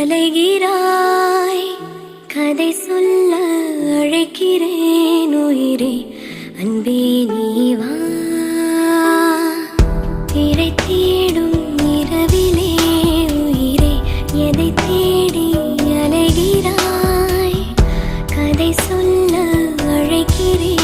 அலைகிறாய் கதை சொல்ல அழைக்கிறேன் உயிரே அன்பே நீ வா திரை தேடும் இரவிலே உயிரே எதை தேடி அலைகிறாய் கதை சொல்ல அழைக்கிறேன்